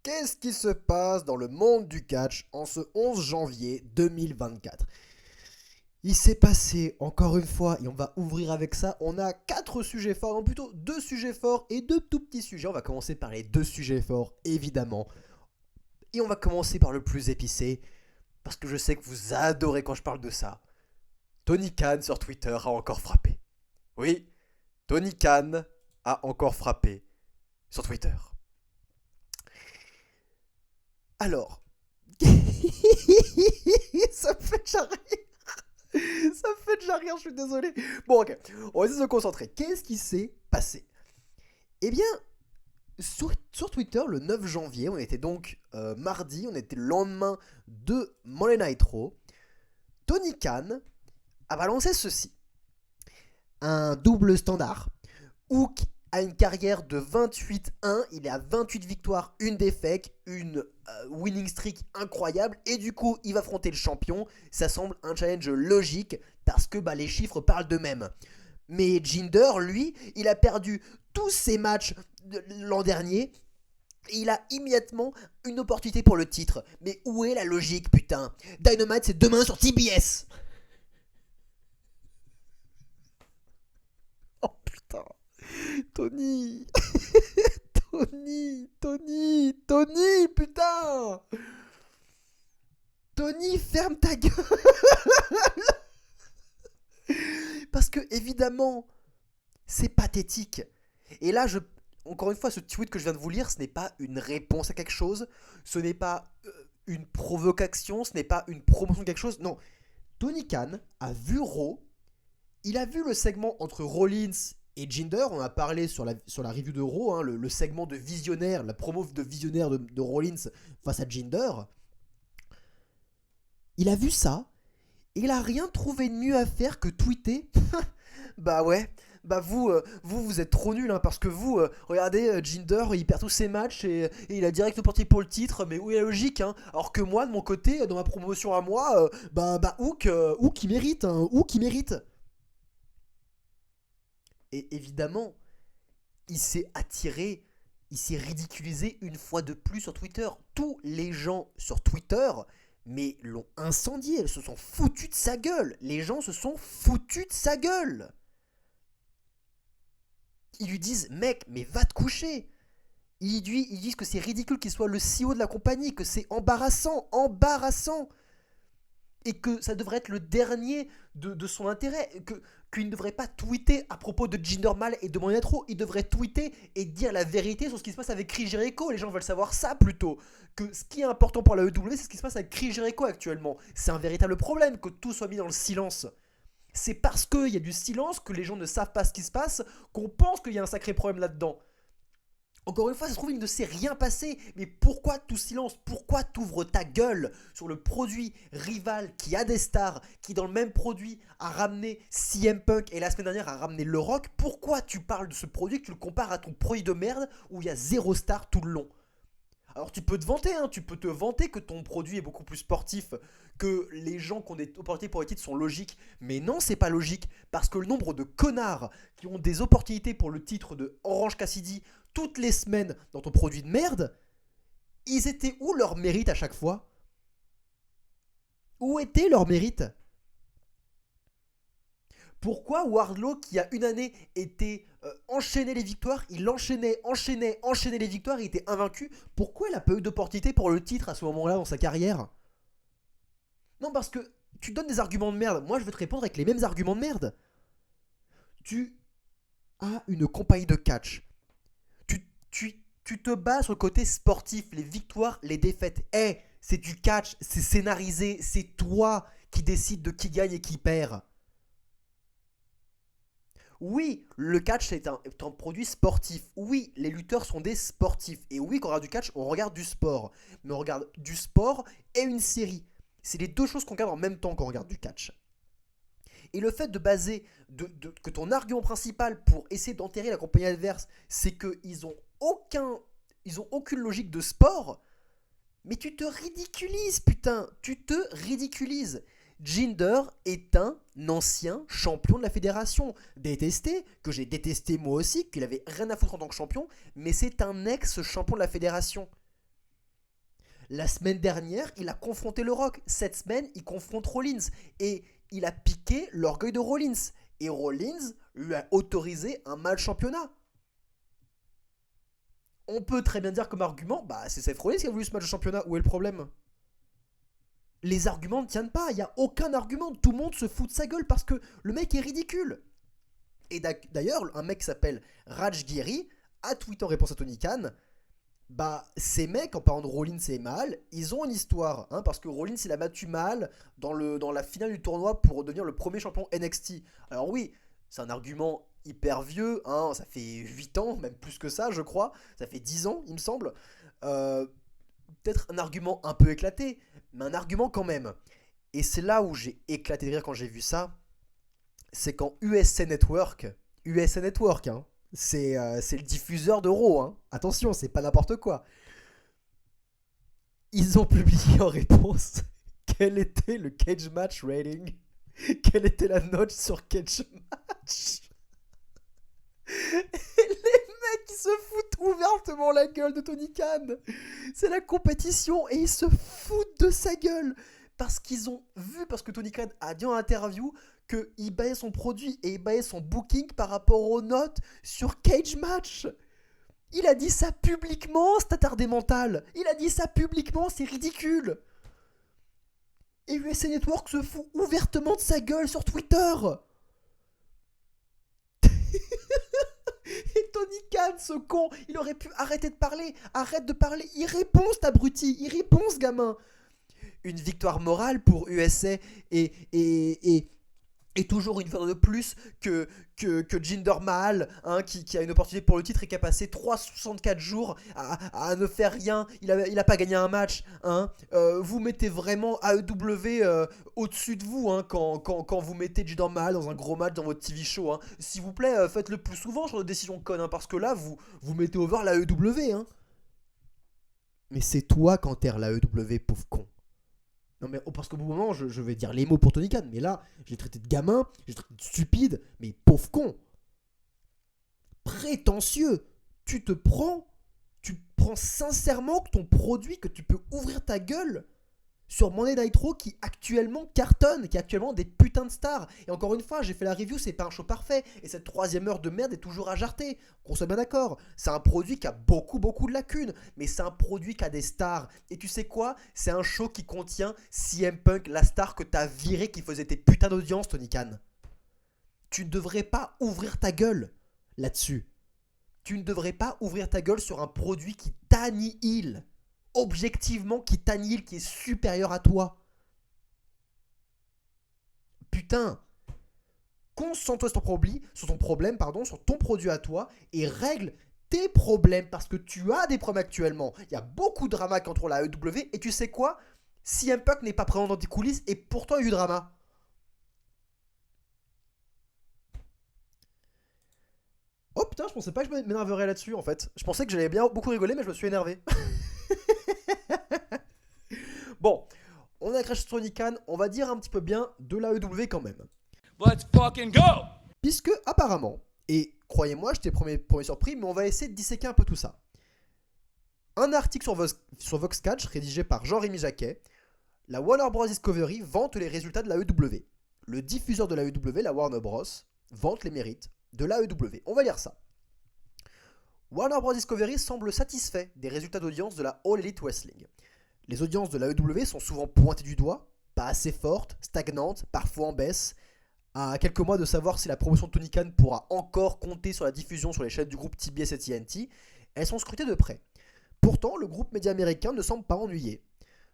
Qu'est-ce qui se passe dans le monde du catch en ce 11 janvier 2024? Il s'est passé, encore une fois, et on va ouvrir avec ça, on a 4 sujets forts, non plutôt 2 sujets forts et 2 tout petits sujets. On va commencer par les 2 sujets forts, évidemment. Et on va commencer par le plus épicé, parce que je sais que vous adorez quand je parle de ça. Tony Khan sur Twitter a encore frappé. Oui, Tony Khan a encore frappé sur Twitter. Alors, ça me fait déjà rire. Ça me fait déjà rire, je suis désolé. Bon, ok, on va essayer de se concentrer. Qu'est-ce qui s'est passé? Eh bien, sur Twitter, le 9 janvier, on était donc mardi, on était le lendemain de Monday Night Raw. Tony Khan a balancé ceci. Un double standard. Hook a une carrière de 28-1, il est à 28 victoires, une défaite, une winning streak incroyable, et du coup il va affronter le champion. Ça semble un challenge logique, parce que les chiffres parlent d'eux-mêmes. Mais Jinder, lui, il a perdu tous ses matchs l'an dernier, et il a immédiatement une opportunité pour le titre. Mais où est la logique, putain? Dynamite, c'est demain sur TBS. Oh putain, Tony. Tony, putain. Tony, ferme ta gueule. Parce que, évidemment, c'est pathétique. Et là, encore une fois, ce tweet que je viens de vous lire, ce n'est pas une réponse à quelque chose, ce n'est pas une provocation, ce n'est pas une promotion de quelque chose. Non, Tony Khan a vu Raw, il a vu le segment entre Rollins et Jinder. On a parlé sur la review de Raw, hein, le segment de visionnaire, la promo de visionnaire de Rollins face à Jinder. Il a vu ça, et il a rien trouvé de mieux à faire que tweeter. Bah ouais, vous êtes trop nuls, hein, parce que vous, regardez, Jinder, il perd tous ses matchs et il a direct opportunité pour le titre, mais où est la logique, hein? Alors que moi, de mon côté, dans ma promotion à moi, Hook, il mérite, hein, Hook, il mérite. Et évidemment, il s'est ridiculisé une fois de plus sur Twitter. Tous les gens sur Twitter, mais l'ont incendié, ils se sont foutus de sa gueule. Les gens se sont foutus de sa gueule. Ils lui disent, mec, mais va te coucher. Ils disent que c'est ridicule qu'il soit le CEO de la compagnie, que c'est embarrassant. Et que ça devrait être le dernier de son intérêt, qu'il ne devrait pas tweeter à propos de Jinder Mahal et de Monday Night Raw. Il devrait tweeter et dire la vérité sur ce qui se passe avec Chris Jericho. Les gens veulent savoir ça plutôt. Que ce qui est important pour la WWE, c'est ce qui se passe avec Chris Jericho actuellement. C'est un véritable problème que tout soit mis dans le silence. C'est parce qu'il y a du silence, que les gens ne savent pas ce qui se passe, qu'on pense qu'il y a un sacré problème là-dedans. Encore une fois, ça se trouve, il ne s'est rien passé. Mais pourquoi tout silence? Pourquoi t'ouvres ta gueule sur le produit rival qui a des stars, qui dans le même produit a ramené CM Punk et la semaine dernière a ramené Le Rock? Pourquoi tu parles de ce produit, que tu le compares à ton produit de merde où il y a 0 star tout le long? Alors tu peux te vanter, hein, tu peux te vanter que ton produit est beaucoup plus sportif, que les gens qui ont des opportunités pour les titres sont logiques. Mais non, c'est pas logique, parce que le nombre de connards qui ont des opportunités pour le titre de Orange Cassidy toutes les semaines dans ton produit de merde, ils étaient où leur mérite à chaque fois? Où était leur mérite? Pourquoi Wardlow, qui a une année était enchaîné les victoires, il enchaînait les victoires, il était invaincu, pourquoi il a pas eu d'opportunité pour le titre à ce moment-là dans sa carrière? Non, parce que tu donnes des arguments de merde, moi je vais te répondre avec les mêmes arguments de merde. Tu as une compagnie de catch, tu te bats sur le côté sportif, les victoires, les défaites. C'est du catch, c'est scénarisé, c'est toi qui décides de qui gagne et qui perd. Oui, le catch est un produit sportif. Oui, les lutteurs sont des sportifs. Et oui, quand on regarde du catch, on regarde du sport. Mais on regarde du sport et une série. C'est les deux choses qu'on regarde en même temps quand on regarde du catch. Et le fait de baser que ton argument principal pour essayer d'enterrer la compagnie adverse, c'est qu'ils ont aucune logique de sport, mais tu te ridiculises, putain, tu te ridiculises. Jinder est un ancien champion de la fédération, détesté, que j'ai détesté moi aussi, qu'il avait rien à foutre en tant que champion, mais c'est un ex-champion de la fédération. La semaine dernière, il a confronté le Rock. Cette semaine, il confronte Rollins. Et il a piqué l'orgueil de Rollins. Et Rollins lui a autorisé un match championnat. On peut très bien dire comme argument, bah c'est Seth Rollins qui a voulu ce match de championnat. Où est le problème? Les arguments ne tiennent pas. Il n'y a aucun argument. Tout le monde se fout de sa gueule parce que le mec est ridicule. Et d'ailleurs, un mec qui s'appelle Raj Giri a tweeté en réponse à Tony Khan. Bah, ces mecs, en parlant de Rollins et Mal, ils ont une histoire, hein, parce que Rollins, il a battu Mal dans la finale du tournoi pour devenir le premier champion NXT. Alors oui, c'est un argument hyper vieux, hein, ça fait 8 ans, même plus que ça, je crois. Ça fait 10 ans, il me semble. Peut-être un argument un peu éclaté, mais un argument quand même. Et c'est là où j'ai éclaté de rire quand j'ai vu ça. C'est quand USA Network, hein, c'est le diffuseur de Raw, hein. Attention, c'est pas n'importe quoi. Ils ont publié en réponse quel était le cage match rating, quelle était la note sur cage match. Et les mecs, ils se foutent ouvertement la gueule de Tony Khan. C'est la compétition et ils se foutent de sa gueule. Parce qu'ils ont vu, parce que Tony Khan a dit en interview qu'il basait son produit et il basait son booking par rapport aux notes sur Cage Match. Il a dit ça publiquement, cet attardé mental. Il a dit ça publiquement, c'est ridicule. Et USA Network se fout ouvertement de sa gueule sur Twitter. Et Tony Khan, ce con, il aurait pu arrêter de parler. Arrête de parler. Il répond, cet abruti. Il répond, ce gamin. Une victoire morale pour USA et toujours une fois de plus que Jinder Mahal, hein, qui a une opportunité pour le titre et qui a passé 364 jours à ne faire rien. Il a pas gagné un match. Hein. Vous mettez vraiment AEW au-dessus de vous, hein, quand vous mettez Jinder Mahal dans un gros match dans votre TV show. Hein. S'il vous plaît, faites-le plus souvent sur de décisions connes, hein, parce que là, vous mettez over la AEW. Hein. Mais c'est toi qui enterre la AEW, pauvre con. Non mais parce qu'au bout d'un moment, je vais dire les mots pour Tony Khan, mais là, j'ai traité de gamin, j'ai traité de stupide, mais pauvre con. Prétentieux. Tu prends sincèrement que ton produit, que tu peux ouvrir ta gueule sur Monday Night Raw qui actuellement cartonne, qui a actuellement des putains de stars. Et encore une fois, j'ai fait la review, c'est pas un show parfait. Et cette troisième heure de merde est toujours à jarter. Qu'on soit bien d'accord. C'est un produit qui a beaucoup de lacunes. Mais c'est un produit qui a des stars. Et tu sais quoi? C'est un show qui contient CM Punk, la star que t'as viré, qui faisait tes putains d'audience, Tony Khan. Tu ne devrais pas ouvrir ta gueule là-dessus. Tu ne devrais pas ouvrir ta gueule sur un produit qui t'annihile. Objectivement, qui t'annihile, qui est supérieur à toi. Putain. Concentre-toi sur ton problème, sur ton produit à toi et règle tes problèmes parce que tu as des problèmes actuellement. Il y a beaucoup de drama qui entoure la AEW et tu sais quoi? CM Punk n'est pas présent dans tes coulisses et pourtant il y a eu du drama. Oh putain, je pensais pas que je m'énerverais là-dessus en fait. Je pensais que j'allais bien beaucoup rigoler mais je me suis énervé. Bon, on a craché sur Tony Khan, on va dire un petit peu bien de l'AEW quand même. Let's fucking go! Puisque apparemment, et croyez-moi, j'étais premier surpris, mais on va essayer de disséquer un peu tout ça. Un article sur Vox Catch rédigé par Jean-Rémy Jacquet, la Warner Bros. Discovery vante les résultats de l'AEW. Le diffuseur de l'AEW, la Warner Bros., vante les mérites de l'AEW. On va lire ça. Warner Bros. Discovery semble satisfait des résultats d'audience de la All Elite Wrestling. Les audiences de l'AEW sont souvent pointées du doigt, pas assez fortes, stagnantes, parfois en baisse. À quelques mois de savoir si la promotion de Tony Khan pourra encore compter sur la diffusion sur les chaînes du groupe TBS et TNT, elles sont scrutées de près. Pourtant, le groupe média américain ne semble pas ennuyé.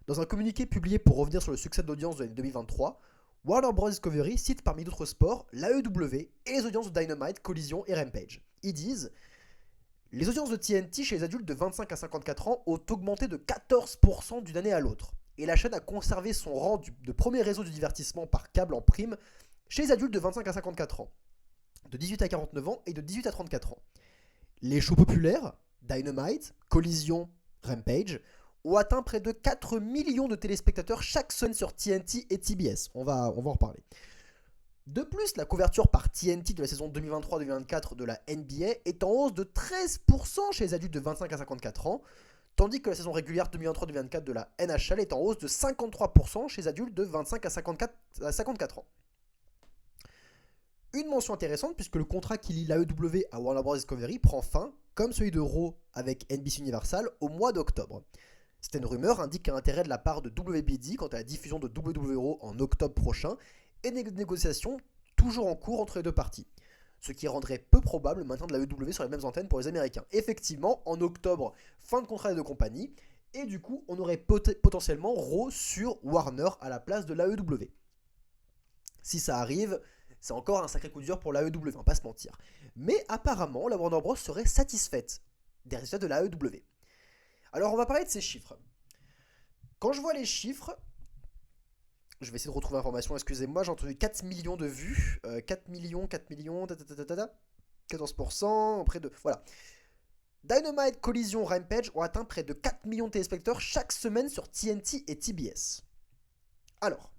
Dans un communiqué publié pour revenir sur le succès d'audience de l'année 2023, Warner Bros. Discovery cite parmi d'autres sports l'AEW et les audiences de Dynamite, Collision et Rampage. Ils disent « Les audiences de TNT chez les adultes de 25 à 54 ans ont augmenté de 14% d'une année à l'autre, et la chaîne a conservé son rang de premier réseau du divertissement par câble en prime chez les adultes de 25 à 54 ans, de 18 à 49 ans et de 18 à 34 ans. Les shows populaires, Dynamite, Collision, Rampage, ont atteint près de 4 millions de téléspectateurs chaque semaine sur TNT et TBS. On va en reparler. De plus, la couverture par TNT de la saison 2023-2024 de la NBA est en hausse de 13% chez les adultes de 25 à 54 ans, tandis que la saison régulière 2023-2024 de la NHL est en hausse de 53% chez adultes de 25 à 54 ans. Une mention intéressante puisque le contrat qui lie l'AEW à Warner Bros. Discovery prend fin, comme celui de Raw avec NBC Universal, au mois d'octobre. Certaines rumeurs indiquent un intérêt de la part de WBD quant à la diffusion de WWE en octobre prochain et des négociations toujours en cours entre les deux parties. Ce qui rendrait peu probable le maintien de l'AEW sur les mêmes antennes pour les Américains. Effectivement, en octobre, fin de contrat des deux compagnies, et du coup, on aurait potentiellement Raw sur Warner à la place de l'AEW. Si ça arrive, c'est encore un sacré coup dur pour l'AEW, on va pas se mentir. Mais apparemment, la Warner Bros. Serait satisfaite des résultats de l'AEW. Alors, on va parler de ces chiffres. Quand je vois les chiffres, je vais essayer de retrouver l'information, excusez-moi, j'ai entendu 4 millions de vues, 4 millions, 14%, près de... Voilà. Dynamite, Collision, Rampage ont atteint près de 4 millions de téléspectateurs chaque semaine sur TNT et TBS. Alors,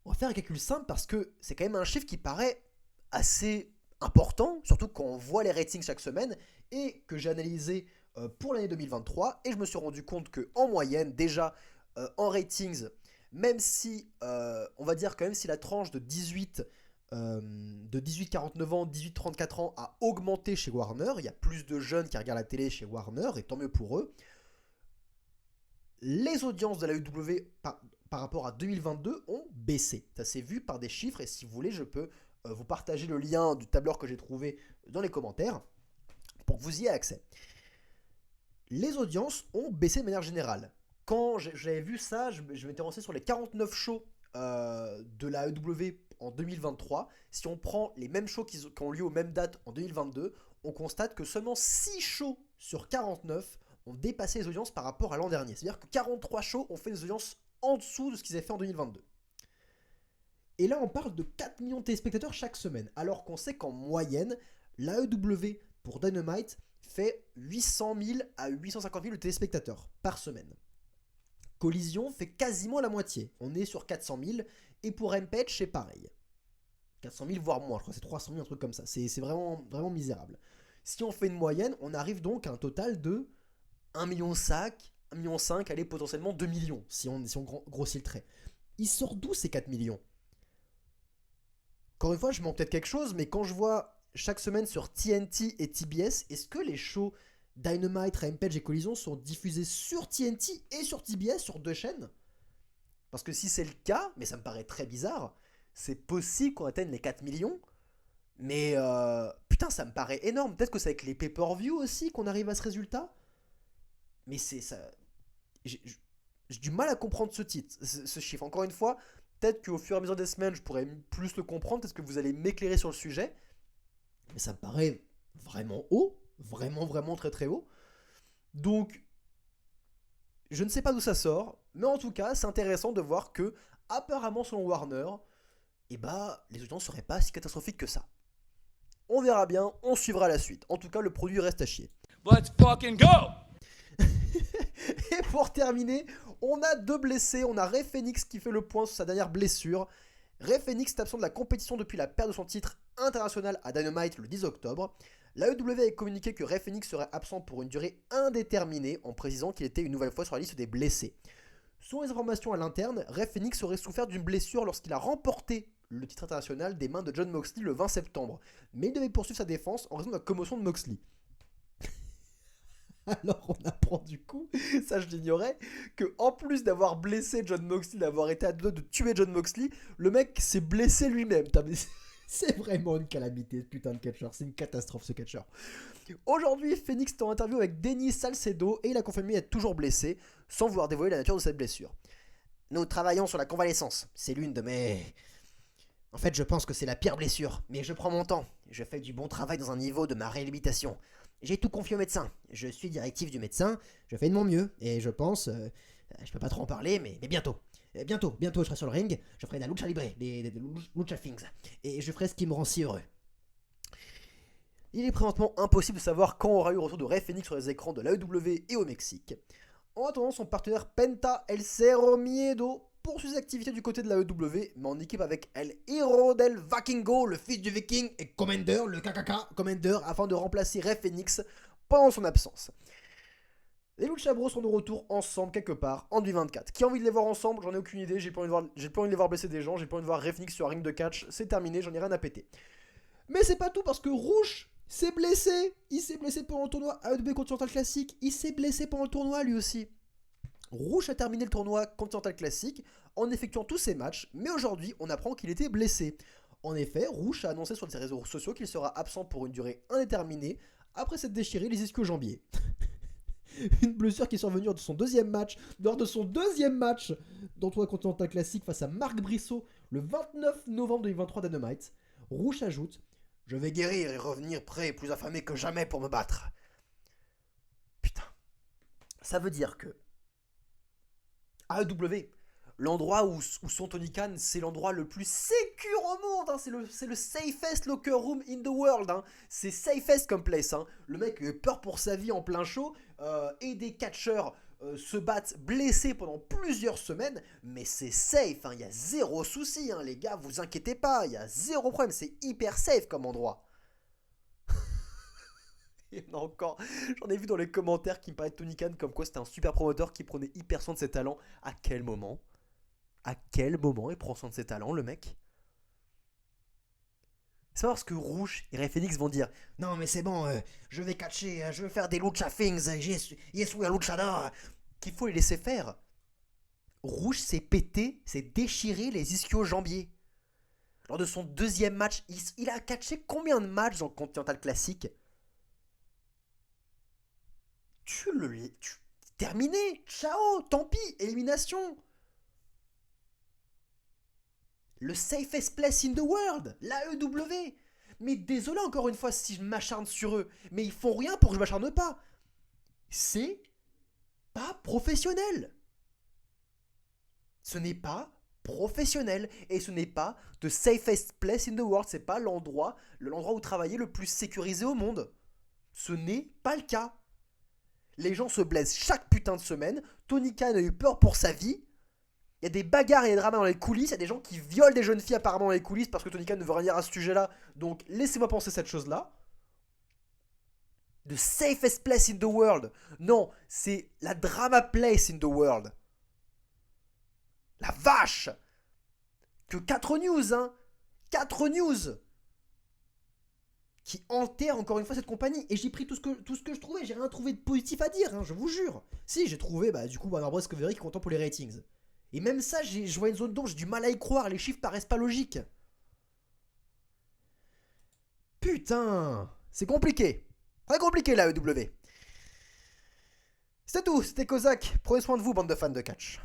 on va faire un calcul simple parce que c'est quand même un chiffre qui paraît assez important, surtout quand on voit les ratings chaque semaine, et que j'ai analysé pour l'année 2023, et je me suis rendu compte qu'en moyenne, déjà, en ratings, même si, on va dire quand même si la tranche de 18-49 ans, 18-34 ans a augmenté chez Warner, il y a plus de jeunes qui regardent la télé chez Warner, et tant mieux pour eux, les audiences de la UW par rapport à 2022 ont baissé. Ça s'est vu par des chiffres, et si vous voulez, je peux vous partager le lien du tableur que j'ai trouvé dans les commentaires pour que vous y ayez accès. Les audiences ont baissé de manière générale. Quand j'avais vu ça, je m'étais renseigné sur les 49 shows de la AEW en 2023. Si on prend les mêmes shows qui ont lieu aux mêmes dates en 2022, on constate que seulement 6 shows sur 49 ont dépassé les audiences par rapport à l'an dernier. C'est-à-dire que 43 shows ont fait des audiences en dessous de ce qu'ils avaient fait en 2022. Et là, on parle de 4 millions de téléspectateurs chaque semaine, alors qu'on sait qu'en moyenne, l'AEW pour Dynamite fait 800 000 à 850 000 téléspectateurs par semaine. Collision fait quasiment la moitié, on est sur 400 000, et pour Rampage, c'est pareil. 400 000 voire moins, je crois que c'est 300 000, un truc comme ça, c'est vraiment, vraiment misérable. Si on fait une moyenne, on arrive donc à un total de 1,5 million, 1,5 million, allez, potentiellement 2 millions, si on grossit le trait. Il sort d'où ces 4 millions ? Encore une fois, je manque peut-être quelque chose, mais quand je vois chaque semaine sur TNT et TBS, est-ce que les shows Dynamite, Rampage et Collision sont diffusés sur TNT et sur TBS, sur deux chaînes ? Parce que si c'est le cas, mais ça me paraît très bizarre, c'est possible qu'on atteigne les 4 millions, mais putain, ça me paraît énorme. Peut-être que c'est avec les pay-per-view aussi qu'on arrive à ce résultat ? Mais c'est ça. J'ai du mal à comprendre ce chiffre. Encore une fois, peut-être qu'au fur et à mesure des semaines, je pourrais plus le comprendre. Peut-être que vous allez m'éclairer sur le sujet. Mais ça me paraît vraiment haut. Vraiment, vraiment très très haut. Donc, je ne sais pas d'où ça sort. Mais en tout cas, c'est intéressant de voir que, apparemment, selon Warner, les audiences ne seraient pas si catastrophiques que ça. On verra bien, on suivra la suite. En tout cas, le produit reste à chier. Let's fucking go! Et pour terminer, on a 2 blessés. On a Rey Fenix qui fait le point sur sa dernière blessure. Rey Fenix est absent de la compétition depuis la perte de son titre international à Dynamite le 10 octobre. L'AEW a communiqué que Rey Fenix serait absent pour une durée indéterminée en précisant qu'il était une nouvelle fois sur la liste des blessés. Selon les informations à l'interne, Rey Fenix aurait souffert d'une blessure lorsqu'il a remporté le titre international des mains de Jon Moxley le 20 septembre. Mais il devait poursuivre sa défense en raison de la commotion de Moxley. Alors on apprend du coup, ça je l'ignorais, que en plus d'avoir blessé Jon Moxley, d'avoir été à deux de tuer Jon Moxley, le mec s'est blessé lui-même. C'est vraiment une calamité, ce putain de catcheur, c'est une catastrophe ce catcheur. Aujourd'hui, Phoenix est en interview avec Denis Salcedo et il a confirmé être toujours blessé, sans vouloir dévoiler la nature de cette blessure. Nous travaillons sur la convalescence, c'est l'une de mes... En fait, je pense que c'est la pire blessure, mais je prends mon temps. Je fais du bon travail dans un niveau de ma réhabilitation. J'ai tout confié au médecin. Je suis directif du médecin. Je fais de mon mieux. Et je pense... je peux pas trop en parler, mais bientôt. Bientôt, je serai sur le ring. Je ferai de la lucha libre, des lucha things. Et je ferai ce qui me rend si heureux. Il est présentement impossible de savoir quand aura eu le retour de Rey Fenix sur les écrans de l'AEW et au Mexique. En attendant, son partenaire Penta El Cerro Miedo poursuit ses activités du côté de l'AEW, mais en équipe avec El Hero del Vikingo, le fils du Viking, et Commander, le KKK Commander, afin de remplacer Rey Fenix pendant son absence. Les Lucha Bros sont de retour ensemble quelque part en 2024. Qui a envie de les voir ensemble? J'en ai aucune idée. J'ai pas envie de les voir blesser des gens. J'ai pas envie de voir Refnix sur un ring de catch. C'est terminé, j'en ai rien à péter. Mais c'est pas tout parce que Rouge s'est blessé. Il s'est blessé pendant le tournoi AEW Continental Classic. Il s'est blessé pendant le tournoi lui aussi. Rouge a terminé le tournoi Continental Classic en effectuant tous ses matchs. Mais aujourd'hui, on apprend qu'il était blessé. En effet, Rouge a annoncé sur ses réseaux sociaux qu'il sera absent pour une durée indéterminée après s'être déchiré les ischio-jambiers. Une blessure qui est survenue lors de son deuxième match dans le tournoi Continental Classic face à Marc Brissot le 29 novembre 2023 d'Dynamite. Rouge ajoute: je vais guérir et revenir prêt et plus affamé que jamais pour me battre. Putain. Ça veut dire que AEW, l'endroit où sont Tony Khan, c'est l'endroit le plus sécure au monde. Hein. C'est le safest locker room in the world. Hein. C'est safest comme place. Hein. Le mec a peur pour sa vie en plein show. Et des catcheurs se battent blessés pendant plusieurs semaines. Mais c'est safe. Il y a zéro souci. Les gars, vous inquiétez pas. Il y a zéro problème. C'est hyper safe comme endroit. Il y en a encore. J'en ai vu dans les commentaires qui me parlaient de Tony Khan comme quoi c'était un super promoteur qui prenait hyper soin de ses talents. À quel moment il prend soin de ses talents, le mec? C'est pas parce que Rouge et Rey Fenix vont dire non mais c'est bon, je vais catcher, je vais faire des lucha things, yes we are luchador, qu'il faut les laisser faire. Rouge s'est pété, s'est déchiré les ischio-jambiers. Lors de son deuxième match, il a catché combien de matchs dans le Continental Classic? Terminé, ciao, tant pis, élimination. Le safest place in the world, l'AEW. Mais désolé encore une fois si je m'acharne sur eux, mais ils font rien pour que je m'acharne pas. C'est pas professionnel. Ce n'est pas professionnel et ce n'est pas the safest place in the world. C'est pas l'endroit où travailler le plus sécurisé au monde. Ce n'est pas le cas. Les gens se blessent chaque putain de semaine. Tony Khan a eu peur pour sa vie. Il y a des bagarres et des dramas dans les coulisses. Il y a des gens qui violent des jeunes filles apparemment dans les coulisses parce que Tony Khan ne veut rien dire à ce sujet-là. Donc laissez-moi penser cette chose-là. The safest place in the world. Non, c'est la drama place in the world. La vache. Que 4 news, hein. 4 news. Qui enterre encore une fois cette compagnie. Et j'ai pris tout ce que je trouvais. J'ai rien trouvé de positif à dire, hein, je vous jure. Si, j'ai trouvé, du coup, Warner Bros. Discovery qui est content pour les ratings. Et même ça, je vois une zone d'ombre, j'ai du mal à y croire. Les chiffres paraissent pas logiques. Putain, c'est compliqué. Très compliqué là, EW. C'était tout, c'était Kozak. Prenez soin de vous, bande de fans de catch.